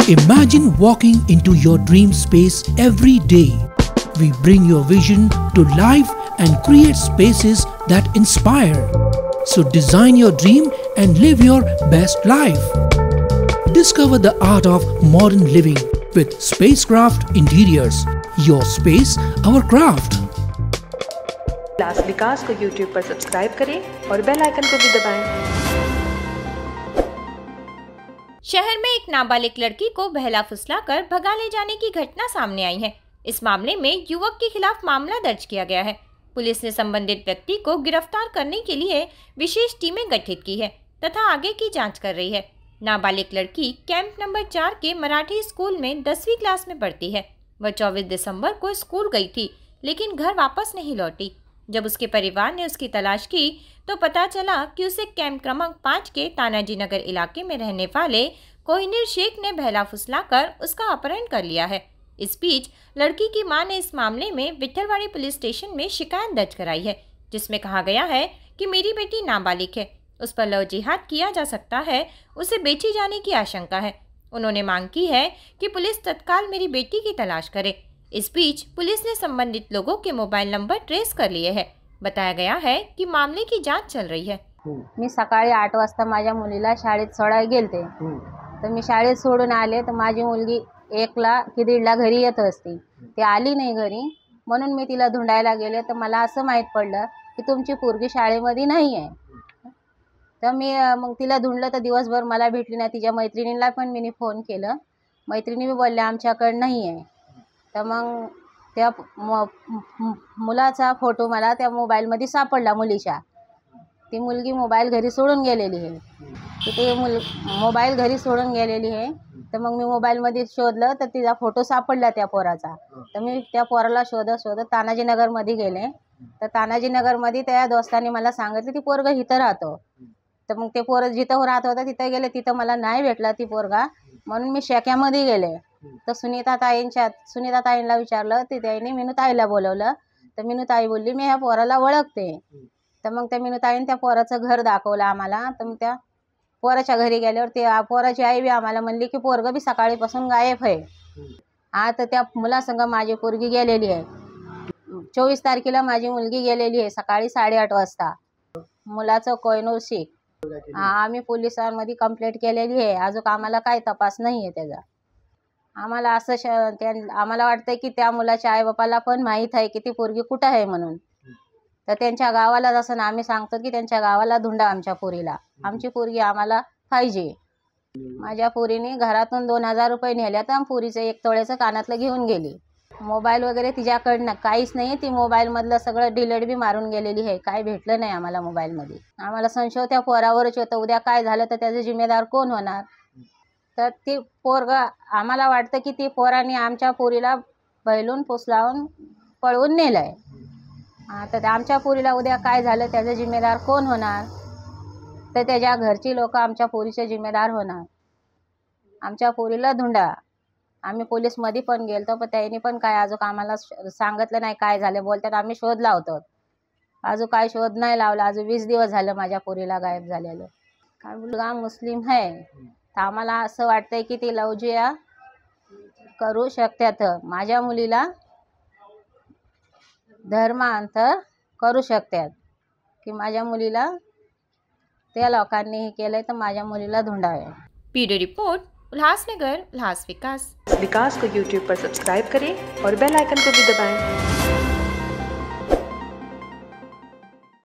Imagine walking into your dream space every day. We bring your vision to life and create spaces that inspire. So design your dream and live your best life. Discover the art of modern living with Spacecraft Interiors. Your space, our craft. Class Vikas को YouTube पर subscribe करें और bell icon को भी दबाएं। शहर में एक नाबालिग लड़की को बहला फुसलाकर भगा ले जाने की घटना सामने आई है। इस मामले में युवक के खिलाफ मामला दर्ज किया गया है। पुलिस ने संबंधित व्यक्ति को गिरफ्तार करने के लिए विशेष टीमें गठित की है तथा आगे की जांच कर रही है। नाबालिग लड़की कैंप नंबर 4 के मराठी स्कूल में 10वीं क्लास में पढ़ती है। वह 24 दिसंबर को स्कूल गई थी लेकिन घर वापस नहीं लौटी। जब उसके परिवार ने उसकी तलाश की तो पता चला कि उसे कैंप क्रमांक 5 के तानाजी नगर इलाके में रहने वाले कोहिनूर शेख ने बहला फुसलाकर उसका अपहरण कर लिया है। इस बीच लड़की की मां ने इस मामले में विठलवाड़ी पुलिस स्टेशन में शिकायत दर्ज कराई है, जिसमें कहा गया है कि मेरी बेटी नाबालिग है, उस पर लव जिहाद किया जा सकता है, उसे बेची जाने की आशंका है। उन्होंने मांग की है कि पुलिस तत्काल मेरी बेटी की तलाश करे। इस बीच पुलिस ने संबंधित लोगों के मोबाईल नंबर ट्रेस कर लिए हैं। बताया गया है कि मामले की जांच चल रही है। मी सकाळी 8 वाजता माझ्या मुलीला शाळेत सोडायला गेलते, तर मी शाळेत सोडून आले तर माझी मुलगी 1ला की 1:30ला घरी येत असते। ती आली नाही घरी म्हणून मी तिला धुंडायला गेले तर मला असं माहीत पडलं की तुमची पोरगी शाळेमध्ये नाही आहे। तर मी मग तिला धुंडलं तर दिवसभर मला भेटली नाही। तिच्या मैत्रिणींना पण मी फोन केलं, मैत्रिणी बोलल्या आमच्याकडे नाही आहे। तर मग त्या मुलाचा फोटो मला त्या मोबाईलमध्ये सापडला मुलीच्या। ती मुलगी मोबाईल घरी सोडून गेलेली आहे। ते मोबाईल घरी सोडून गेलेली आहे। तर मग मी मोबाईलमध्ये शोधलं तर तिचा फोटो सापडला त्या पोराचा। तर मी त्या पोराला शोधत तानाजी नगरमध्ये गेले। तर तानाजी नगरमध्ये त्या दोस्तांनी मला सांगितलं की पोरगा इथं राहतो। तर मग ते पोरं जिथं राहत होतं तिथं गेले, तिथं मला नाही भेटला ती पोरगा, म्हणून मी शेक्यामध्ये गेले। तर सुनीता ताईंना विचारलं, ते त्यांनी मिनूताईला बोलवलं। तर मिनूताई बोलली मी ह्या पोराला ओळखते। तर मग त्या मिनूताईने त्या पोराचं घर दाखवलं आम्हाला। तर मग त्या पोराच्या घरी गेल्यावर ते पोराची आई बी आम्हाला म्हणली की पोरगं बी सकाळीपासून गायब आहे। आता त्या मुलासंग माझी पोरगी गेलेली आहे। 24 तारखेला माझी मुलगी गेलेली आहे सकाळी 8:30 वाजता। मुलाचं कोहिनूर शेख। आम्ही पोलिसांमध्ये कंप्लेंट केलेली आहे, अजून आम्हाला काही तपास नाही आहे त्याचा। आम्हाला असं आम्हाला वाटतं की त्या मुलाच्या आईबापाला पण माहीत आहे की ती पोरगी कुठं आहे म्हणून। तर त्यांच्या गावाला जसं आम्ही सांगतो की त्यांच्या गावाला धुंडा आमच्या पोरीला, आमची पोरगी आम्हाला पाहिजे। माझ्या पोरीने घरातून 2000 रुपये नेल्या तर पोरीचं 1 तोळ्याचं कानातलं घेऊन गेली। मोबाईल वगैरे तिच्याकडनं काहीच नाही। ती मोबाईलमधलं सगळं डिलीट बी मारून गेलेली आहे, काय भेटलं नाही आम्हाला मोबाईलमध्ये। आम्हाला संशय त्या पोरावरच होतं, उद्या काय झालं तर त्याचे जिम्मेदार कोण होणार। तर ती पोरगा आम्हाला वाटतं की ती पोरांनी आमच्या पोरीला बैलून फुसलावून पळवून नेलंय। तर आमच्या पोरीला उद्या काय झालं त्याचे जिम्मेदार कोण होणार। तर त्याच्या घरची लोक आमच्या पोरीचे जिम्मेदार होणार। आमच्या पोरीला धुंडा आम्ही पोलीसमध्ये पण गेलतो, पण त्यांनी पण काय अजून आम्हाला सांगितलं नाही काय झालं। बोलतात आम्ही शोध लावतो, अजून काय शोध नाही लावला। अजून 20 दिवस झालं माझ्या पोरीला गायब झालेलं। काय मुलगा मुस्लिम आहे तर आम्हाला असं वाटतंय की ती लव जिहाद करू शकतात। माझ्या मुलीला धर्मांतर करू शकतात की माझ्या मुलीला त्या लोकांनी हे केलंय तर माझ्या मुलीला धुंडावे। ब्यूरो रिपोर्ट, उल्लासनगर, उल्लास विकास। विकास को YouTube पर सब्सक्राइब करें और बेल आइकन को भी दबाएं।